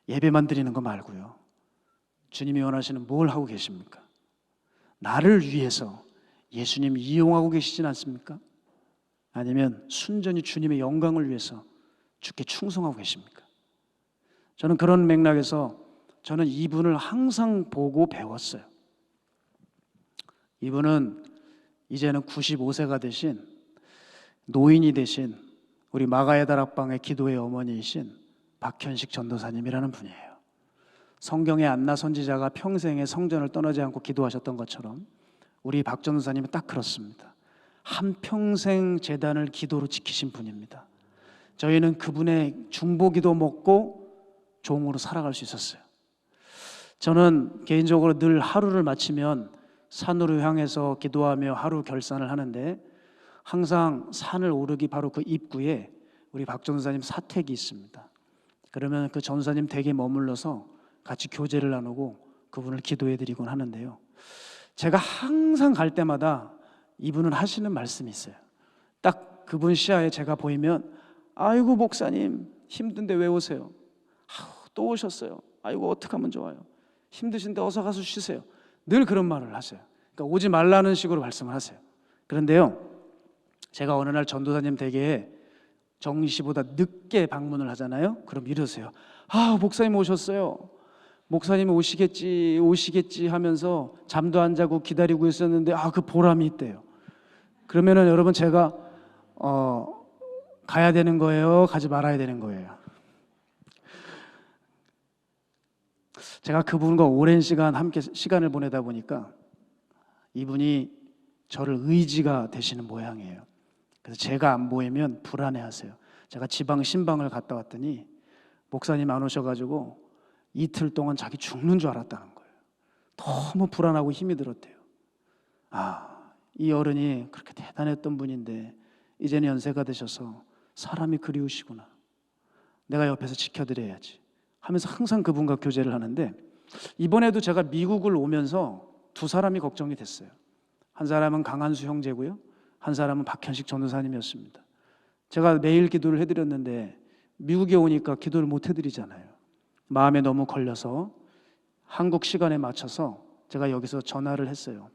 예배만 드리는 거 말고요, 주님이 원하시는 뭘 하고 계십니까? 나를 위해서 예수님 이용하고 계시진 않습니까? 아니면 순전히 주님의 영광을 위해서 주께 충성하고 계십니까? 저는 그런 맥락에서 저는 이분을 항상 보고 배웠어요. 이분은 이제는 95세가 되신, 노인이 되신 우리 마가의 다락방의 기도의 어머니이신 박현식 전도사님이라는 분이에요. 성경의 안나 선지자가 평생에 성전을 떠나지 않고 기도하셨던 것처럼 우리 박 전도사님은 딱 그렇습니다. 한평생 제단을 기도로 지키신 분입니다. 저희는 그분의 중보기도 먹고 종으로 살아갈 수 있었어요. 저는 개인적으로 늘 하루를 마치면 산으로 향해서 기도하며 하루 결산을 하는데, 항상 산을 오르기 바로 그 입구에 우리 박 전도사님 사택이 있습니다. 그러면 그 전도사님 댁에 머물러서 같이 교제를 나누고 그분을 기도해드리곤 하는데요, 제가 항상 갈 때마다 이분은 하시는 말씀이 있어요. 딱 그분 시야에 제가 보이면, 아이고 목사님 힘든데 왜 오세요? 또 오셨어요. 아이고 어떡하면 좋아요. 힘드신데 어서 가서 쉬세요. 늘 그런 말을 하세요. 그러니까 오지 말라는 식으로 말씀을 하세요. 그런데요, 제가 어느 날 전도사님 댁에 정시보다 늦게 방문을 하잖아요. 그럼 이러세요. 목사님 오셨어요. 목사님이 오시겠지 하면서 잠도 안 자고 기다리고 있었는데 그 보람이 있대요. 그러면은 여러분, 제가 가야 되는 거예요? 가지 말아야 되는 거예요? 제가 그분과 오랜 시간 함께 시간을 보내다 보니까 이분이 저를 의지가 되시는 모양이에요. 그래서 제가 안 보이면 불안해하세요. 제가 지방 신방을 갔다 왔더니 목사님 안 오셔가지고 이틀 동안 자기 죽는 줄 알았다는 거예요. 너무 불안하고 힘이 들었대요. 이 어른이 그렇게 대단했던 분인데 이제는 연세가 되셔서 사람이 그리우시구나. 내가 옆에서 지켜드려야지 하면서 항상 그분과 교제를 하는데, 이번에도 제가 미국을 오면서 두 사람이 걱정이 됐어요. 한 사람은 강한수 형제고요, 한 사람은 박현식 전도사님이었습니다. 제가 매일 기도를 해드렸는데 미국에 오니까 기도를 못 해드리잖아요. 마음에 너무 걸려서 한국 시간에 맞춰서 제가 여기서 전화를 했어요.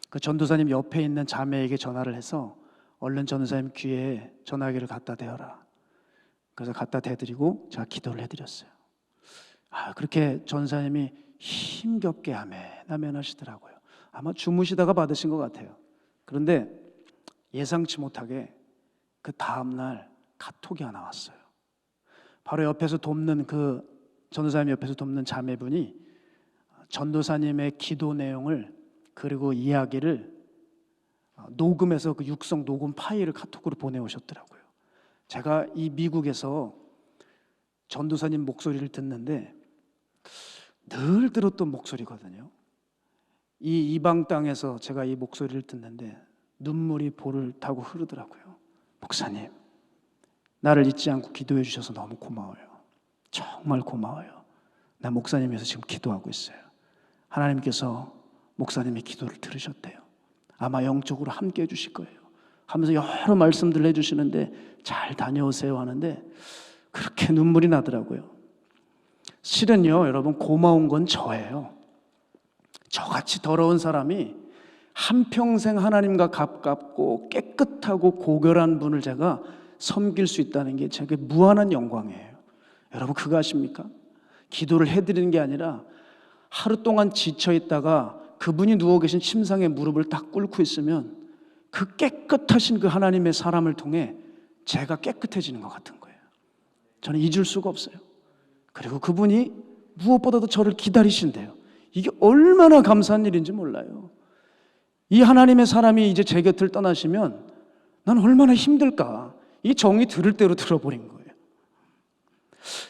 그 전도사님 옆에 있는 자매에게 전화를 해서 얼른 전도사님 귀에 전화기를 갖다 대어라. 그래서 갖다 대드리고 제가 기도를 해드렸어요. 그렇게 전사님이 힘겹게 아멘 하시더라고요. 아마 주무시다가 받으신 것 같아요. 그런데 예상치 못하게 그 다음날 카톡이 하나 왔어요. 바로 옆에서 돕는 그 전도사님 옆에서 돕는 자매분이 전도사님의 기도 내용을 그리고 이야기를 녹음해서 그 육성 녹음 파일을 카톡으로 보내오셨더라고요. 제가 이 미국에서 전도사님 목소리를 듣는데 늘 들었던 목소리거든요. 이 이방 땅에서 제가 이 목소리를 듣는데 눈물이 볼을 타고 흐르더라고요. 목사님, 나를 잊지 않고 기도해 주셔서 너무 고마워요. 정말 고마워요. 나 목사님에서 지금 기도하고 있어요. 하나님께서 목사님의 기도를 들으셨대요. 아마 영적으로 함께 해주실 거예요 하면서 여러 말씀들을 해주시는데 잘 다녀오세요 하는데 그렇게 눈물이 나더라고요. 실은요, 여러분, 고마운 건 저예요. 저같이 더러운 사람이 한평생 하나님과 가깝고 깨끗하고 고결한 분을 제가 섬길 수 있다는 게 제게 무한한 영광이에요. 여러분, 그거 아십니까? 기도를 해드리는 게 아니라 하루 동안 지쳐있다가 그분이 누워 계신 침상에 무릎을 딱 꿇고 있으면 그 깨끗하신 그 하나님의 사람을 통해 제가 깨끗해지는 것 같은 거예요. 저는 잊을 수가 없어요. 그리고 그분이 무엇보다도 저를 기다리신대요. 이게 얼마나 감사한 일인지 몰라요. 이 하나님의 사람이 이제 제 곁을 떠나시면 난 얼마나 힘들까. 이 정이 들을 대로 들어버린 거예요.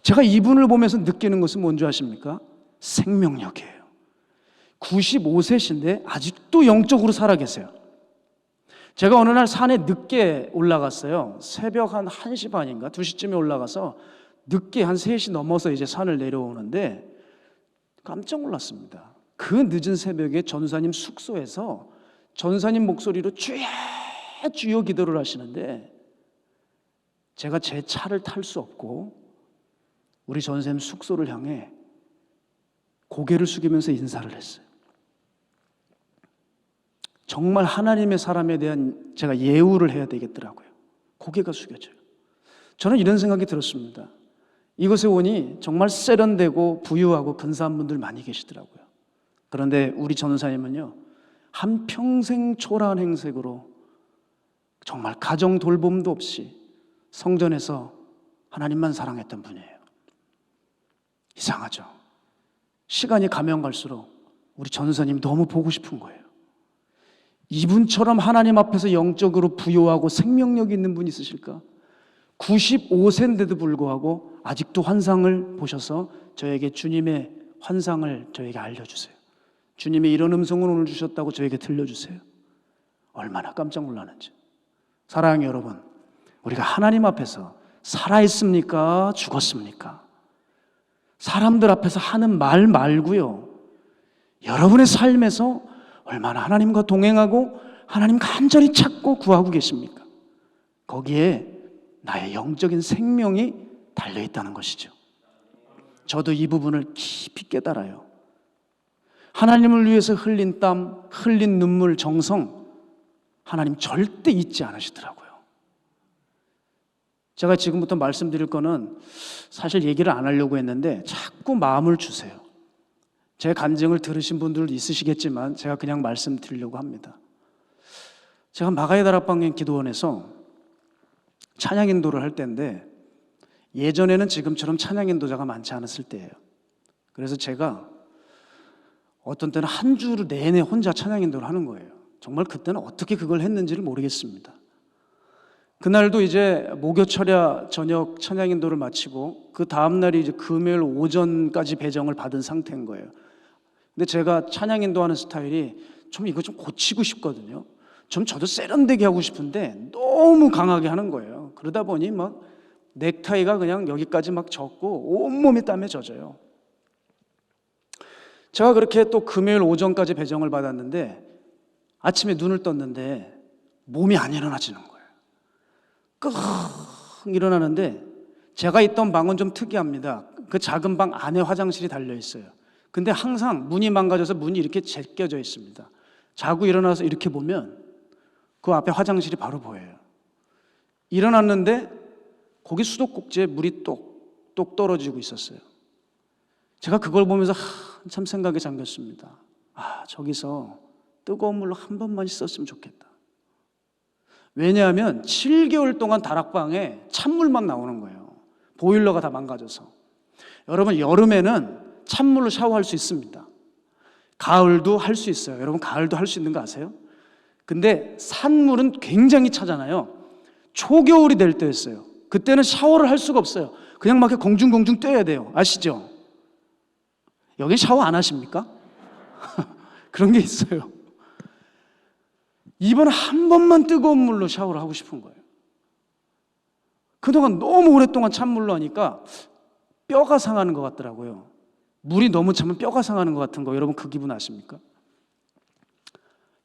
제가 이분을 보면서 느끼는 것은 뭔지 아십니까? 생명력이에요. 95세신데 아직도 영적으로 살아계세요. 제가 어느 날 산에 늦게 올라갔어요. 새벽 한 1시 반인가 2시쯤에 올라가서 늦게 한 3시 넘어서 이제 산을 내려오는데 깜짝 놀랐습니다. 그 늦은 새벽에 전사님 숙소에서 전사님 목소리로 주여 주여 기도를 하시는데 제가 제 차를 탈 수 없고 우리 전사님 숙소를 향해 고개를 숙이면서 인사를 했어요. 정말 하나님의 사람에 대한 제가 예우를 해야 되겠더라고요. 고개가 숙여져요. 저는 이런 생각이 들었습니다. 이곳에 오니 정말 세련되고 부유하고 근사한 분들 많이 계시더라고요. 그런데 우리 전사님은요, 한평생 초라한 행색으로 정말 가정 돌봄도 없이 성전에서 하나님만 사랑했던 분이에요. 이상하죠? 시간이 가면 갈수록 우리 전사님 너무 보고 싶은 거예요. 이분처럼 하나님 앞에서 영적으로 부유하고 생명력이 있는 분이 있으실까? 95세인데도 불구하고 아직도 환상을 보셔서 저에게 주님의 환상을 저에게 알려주세요. 주님이 이런 음성을 오늘 주셨다고 저에게 들려주세요. 얼마나 깜짝 놀라는지. 사랑하는 여러분, 우리가 하나님 앞에서 살아있습니까? 죽었습니까? 사람들 앞에서 하는 말 말고요, 여러분의 삶에서 얼마나 하나님과 동행하고 하나님 간절히 찾고 구하고 계십니까? 거기에 나의 영적인 생명이 달려있다는 것이죠. 저도 이 부분을 깊이 깨달아요. 하나님을 위해서 흘린 땀, 흘린 눈물, 정성, 하나님 절대 잊지 않으시더라고요. 제가 지금부터 말씀드릴 거는 사실 얘기를 안 하려고 했는데 자꾸 마음을 주세요. 제 간증을 들으신 분들도 있으시겠지만 제가 그냥 말씀드리려고 합니다. 제가 마가의 다락방 기도원에서 찬양 인도를 할 때인데 예전에는 지금처럼 찬양 인도자가 많지 않았을 때예요. 그래서 제가 어떤 때는 한 주를 내내 혼자 찬양 인도를 하는 거예요. 정말 그때는 어떻게 그걸 했는지를 모르겠습니다. 그날도 이제 목요철야 저녁 찬양 인도를 마치고 그 다음 날이 이제 금요일 오전까지 배정을 받은 상태인 거예요. 근데 제가 찬양 인도하는 스타일이 좀 이거 좀 고치고 싶거든요. 좀 저도 세련되게 하고 싶은데 너무 강하게 하는 거예요. 그러다 보니 막 넥타이가 그냥 여기까지 막 젖고 온몸이 땀에 젖어요. 제가 그렇게 또 금요일 오전까지 배정을 받았는데 아침에 눈을 떴는데 몸이 안 일어나지는 거예요. 끙 일어나는데 제가 있던 방은 좀 특이합니다. 그 작은 방 안에 화장실이 달려 있어요. 근데 항상 문이 망가져서 문이 이렇게 제껴져 있습니다. 자고 일어나서 이렇게 보면 그 앞에 화장실이 바로 보여요. 일어났는데 거기 수도꼭지에 물이 똑똑 떨어지고 있었어요. 제가 그걸 보면서 한참 생각에 잠겼습니다. 저기서 뜨거운 물로 한 번만 씻었으면 좋겠다. 왜냐하면 7개월 동안 다락방에 찬물만 나오는 거예요. 보일러가 다 망가져서. 여러분, 여름에는 찬물로 샤워할 수 있습니다. 가을도 할 수 있어요. 여러분, 가을도 할 수 있는 거 아세요? 근데 산물은 굉장히 차잖아요. 초겨울이 될 때였어요. 그때는 샤워를 할 수가 없어요. 그냥 막 공중공중 뛰어야 돼요. 아시죠? 여기 샤워 안 하십니까? 그런 게 있어요. 이번 한 번만 뜨거운 물로 샤워를 하고 싶은 거예요. 그동안 너무 오랫동안 찬물로 하니까 뼈가 상하는 것 같더라고요. 물이 너무 차면 뼈가 상하는 것 같은 거, 여러분 그 기분 아십니까?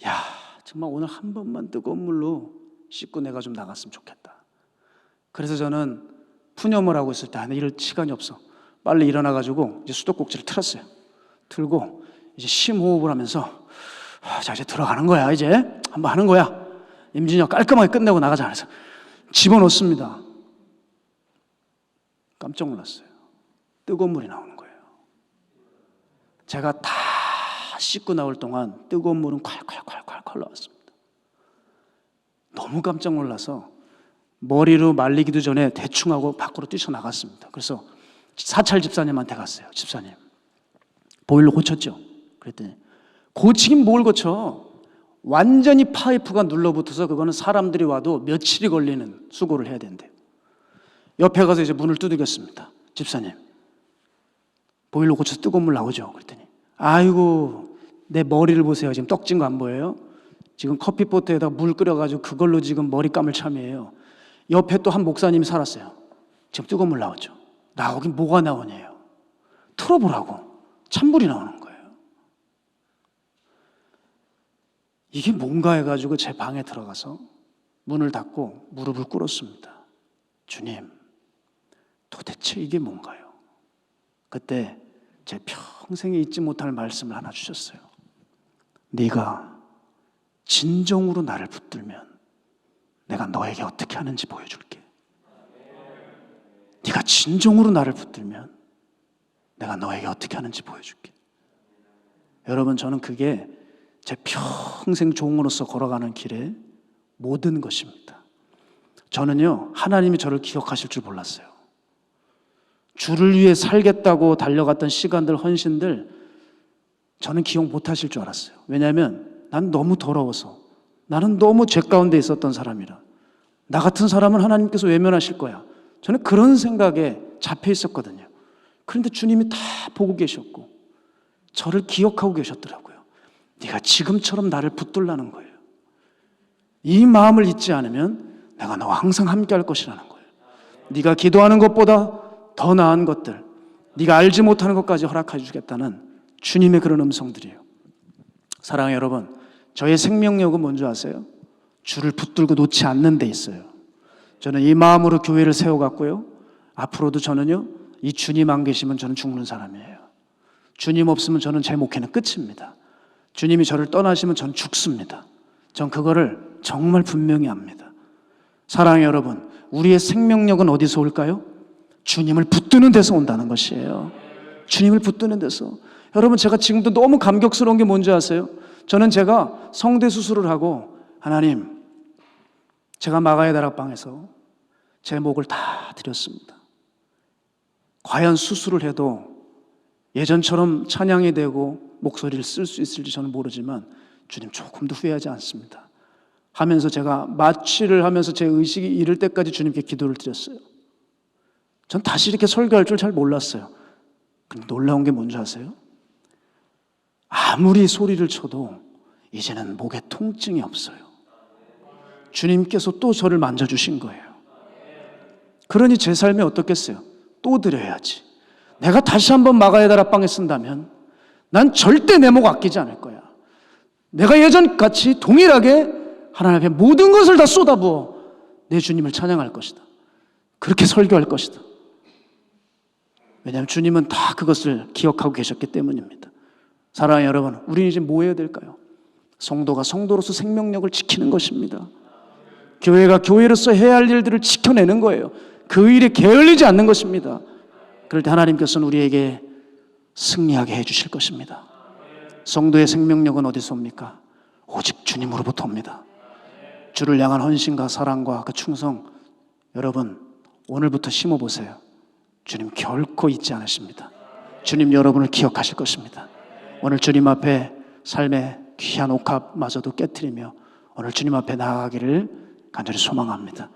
야, 정말 오늘 한 번만 뜨거운 물로 씻고 내가 좀 나갔으면 좋겠다. 그래서 저는 푸념을 하고 있을 때 이럴 시간이 없어. 빨리 일어나가지고 이제 수도꼭지를 틀었어요. 틀고 이제 심호흡을 하면서 자, 이제 들어가는 거야. 이제 한번 하는 거야. 임진혁 깔끔하게 끝내고 나가자. 그래서 집어넣습니다. 깜짝 놀랐어요. 뜨거운 물이 나오는 거예요. 제가 다 씻고 나올 동안 뜨거운 물은 콸콸콸콸콸 나왔습니다. 너무 깜짝 놀라서 머리로 말리기도 전에 대충 하고 밖으로 뛰쳐나갔습니다. 그래서 사찰 집사님한테 갔어요. 집사님, 보일러 고쳤죠? 그랬더니 고치긴 뭘 고쳐? 완전히 파이프가 눌러붙어서 그거는 사람들이 와도 며칠이 걸리는 수고를 해야 된대요. 옆에 가서 이제 문을 두들겼습니다. 집사님, 보일러 고쳐서 뜨거운 물 나오죠? 그랬더니 아이고, 내 머리를 보세요. 지금 떡진 거 안 보여요? 지금 커피포트에다 물 끓여가지고 그걸로 지금 머리 감을 참이에요. 옆에 또 한 목사님이 살았어요. 지금 뜨거운 물 나오죠? 나오긴 뭐가 나오냐요? 틀어보라고. 찬물이 나오는 거예요. 이게 뭔가 해가지고 제 방에 들어가서 문을 닫고 무릎을 꿇었습니다. 주님, 도대체 이게 뭔가요? 그때 제 평생에 잊지 못할 말씀을 하나 주셨어요. 네가 진정으로 나를 붙들면 내가 너에게 어떻게 하는지 보여줄게. 네가 진정으로 나를 붙들면 내가 너에게 어떻게 하는지 보여줄게. 여러분, 저는 그게 제 평생 종으로서 걸어가는 길에 모든 것입니다. 저는요, 하나님이 저를 기억하실 줄 몰랐어요. 주를 위해 살겠다고 달려갔던 시간들, 헌신들 저는 기억 못하실 줄 알았어요. 왜냐하면 난 너무 더러워서, 나는 너무 죄 가운데 있었던 사람이라, 나 같은 사람은 하나님께서 외면하실 거야, 저는 그런 생각에 잡혀 있었거든요. 그런데 주님이 다 보고 계셨고 저를 기억하고 계셨더라고요. 네가 지금처럼 나를 붙들라는 거예요. 이 마음을 잊지 않으면 내가 너와 항상 함께 할 것이라는 거예요. 네가 기도하는 것보다 더 나은 것들, 네가 알지 못하는 것까지 허락해 주겠다는 주님의 그런 음성들이에요. 사랑하는 여러분, 저의 생명력은 뭔지 아세요? 주를 붙들고 놓지 않는 데 있어요. 저는 이 마음으로 교회를 세워갔고요, 앞으로도 저는요, 이 주님 안 계시면 저는 죽는 사람이에요. 주님 없으면 저는 제 목회는 끝입니다. 주님이 저를 떠나시면 전 죽습니다. 전 그거를 정말 분명히 압니다. 사랑하는 여러분, 우리의 생명력은 어디서 올까요? 주님을 붙드는 데서 온다는 것이에요. 주님을 붙드는 데서. 여러분, 제가 지금도 너무 감격스러운 게 뭔지 아세요? 저는 제가 성대 수술을 하고, 하나님, 제가 마가의 다락방에서 제 목을 다 드렸습니다. 과연 수술을 해도 예전처럼 찬양이 되고 목소리를 쓸 수 있을지 저는 모르지만 주님, 조금도 후회하지 않습니다 하면서 제가 마취를 하면서 제 의식이 이를 때까지 주님께 기도를 드렸어요. 전 다시 이렇게 설교할 줄 잘 몰랐어요. 근데 놀라운 게 뭔지 아세요? 아무리 소리를 쳐도 이제는 목에 통증이 없어요. 주님께서 또 저를 만져주신 거예요. 그러니 제 삶이 어떻겠어요? 또 드려야지. 내가 다시 한번 마가의 다락방에 쓴다면 난 절대 내 목 아끼지 않을 거야. 내가 예전같이 동일하게 하나님 앞에 모든 것을 다 쏟아부어 내 주님을 찬양할 것이다. 그렇게 설교할 것이다. 왜냐하면 주님은 다 그것을 기억하고 계셨기 때문입니다. 사랑하는 여러분, 우리는 이제 뭐 해야 될까요? 성도가 성도로서 생명력을 지키는 것입니다. 교회가 교회로서 해야 할 일들을 지켜내는 거예요. 그 일에 게을리지 않는 것입니다. 그럴 때 하나님께서는 우리에게 승리하게 해주실 것입니다. 성도의 생명력은 어디서 옵니까? 오직 주님으로부터 옵니다. 주를 향한 헌신과 사랑과 그 충성, 여러분 오늘부터 심어보세요. 주님 결코 잊지 않으십니다. 주님 여러분을 기억하실 것입니다. 오늘 주님 앞에 삶의 귀한 옥합마저도 깨트리며 오늘 주님 앞에 나아가기를 간절히 소망합니다.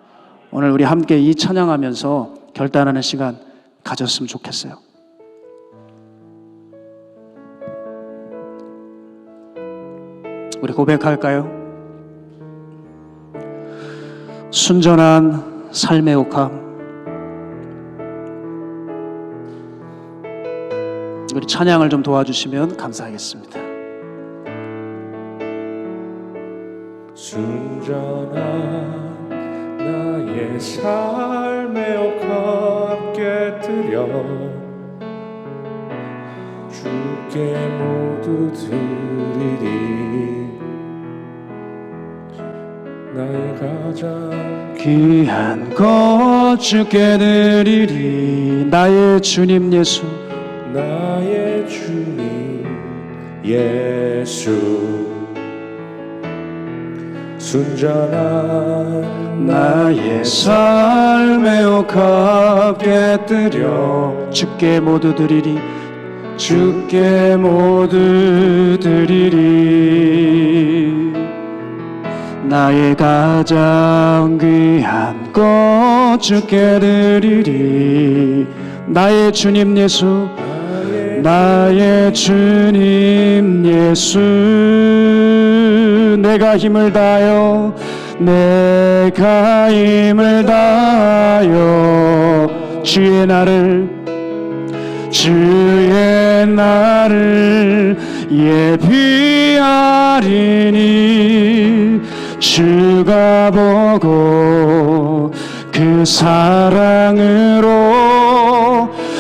오늘 우리 함께 이 찬양하면서 결단하는 시간 가졌으면 좋겠어요. 우리 고백할까요? 순전한 삶의 옥합, 우리 찬양을 좀 도와주시면 감사하겠습니다. 순전한 나의 삶의 옥합 깨뜨려 주께 모두 드리리. 나의 가장 귀한 것 주께 드리리. 나의 주님 예수, 나의 주님 예수. 순전한 나의 삶의 옥합 깨뜨려 주께 모두 드리리. 주께 모두 드리리. 나의 가장 귀한 것 주께 드리리. 나의 주님 예수, 나의 주님 예수. 내가 힘을 다하여, 내가 힘을 다하여 주의 나를 예비하리니. 주가 보고 그 사랑으로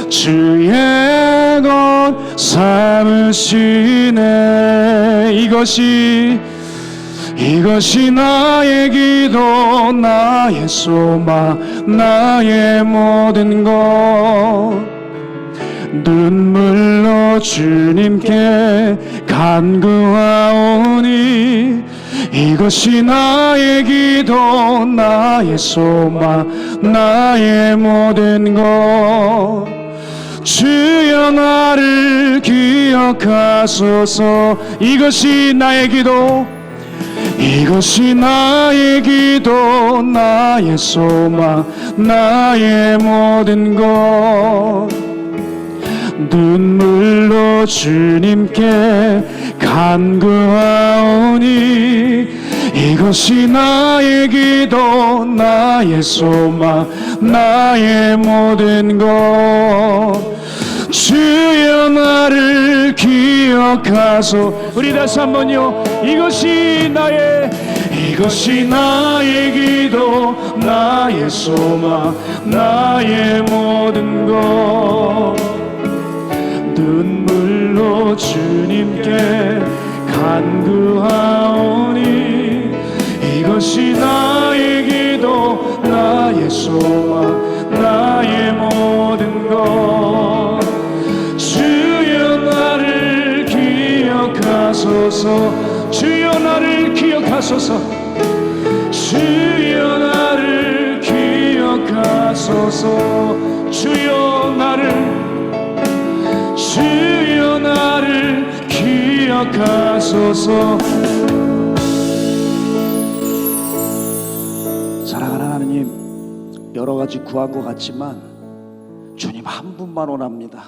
주의 것 삼으시네. 이것이 나의 기도, 나의 소망, 나의 모든 것. 눈물로 주님께 간구하오니. 이것이 나의 기도, 나의 소망, 나의 모든 것. 주여 나를 기억하소서. 이것이 나의 기도, 이것이 나의 기도, 나의 소망, 나의 모든 것. 눈물로 주님께 간구하오니. 이것이 나의 기도, 나의 소망, 나의 모든 것. 주여 나를 기억하소. 우리 다시 한번요. 이것이 나의 기도, 나의 소망, 나의 모든 것. 눈물로 주님께 간구하오니. 이것이 나의 기도, 나의 소망, 나의 모든 것. 주여 나를 기억하소서. 주여 나를 기억하소서. 주여 나를 기억하소서. 주여 나를 기억하소서. 사랑하는 하나님, 여러 가지 구한 것 같지만 주님 한 분만 원합니다.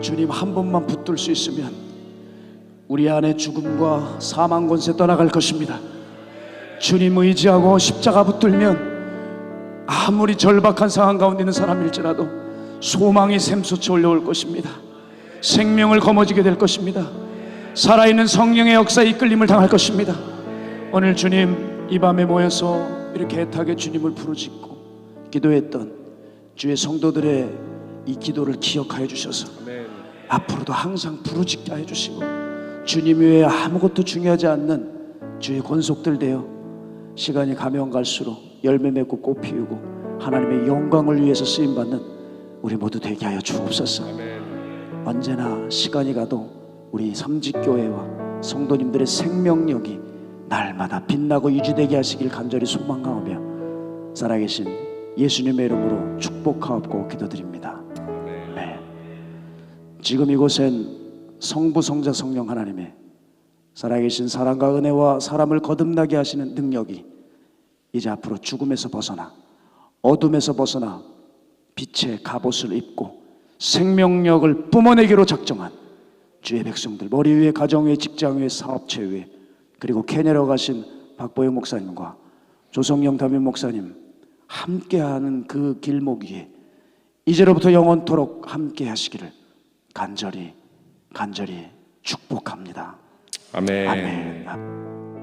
주님 한 분만 붙들 수 있으면 우리 안에 죽음과 사망 권세 떠나갈 것입니다. 주님 의지하고 십자가 붙들면 아무리 절박한 상황 가운데 있는 사람일지라도 소망이 샘솟아 올라올 것입니다. 생명을 거머쥐게 될 것입니다. 살아있는 성령의 역사에 이끌림을 당할 것입니다. 오늘 주님 이 밤에 모여서 이렇게 애타게 주님을 부르짖고 기도했던 주의 성도들의 이 기도를 기억하여 주셔서 앞으로도 항상 부르짖게 하여 주시고 주님 외에 아무것도 중요하지 않는 주의 권속들 되어 시간이 가면 갈수록 열매 맺고 꽃 피우고 하나님의 영광을 위해서 쓰임받는 우리 모두 되게 하여 주옵소서. 언제나 시간이 가도 우리 삼직교회와 성도님들의 생명력이 날마다 빛나고 유지되게 하시길 간절히 소망하오며 살아계신 예수님의 이름으로 축복하옵고 기도드립니다. 네. 지금 이곳엔 성부, 성자, 성령 하나님의 살아계신 사랑과 은혜와 사람을 거듭나게 하시는 능력이 이제 앞으로 죽음에서 벗어나 어둠에서 벗어나 빛의 갑옷을 입고 생명력을 뿜어내기로 작정한 주의 백성들, 머리 위에, 가정 위에, 직장 위에, 사업체 위에, 그리고 케냐로 가신 박보영 목사님과 조성영 담임 목사님 함께하는 그 길목이 이제로부터 영원토록 함께하시기를 간절히 축복합니다. 아멘. 아멘.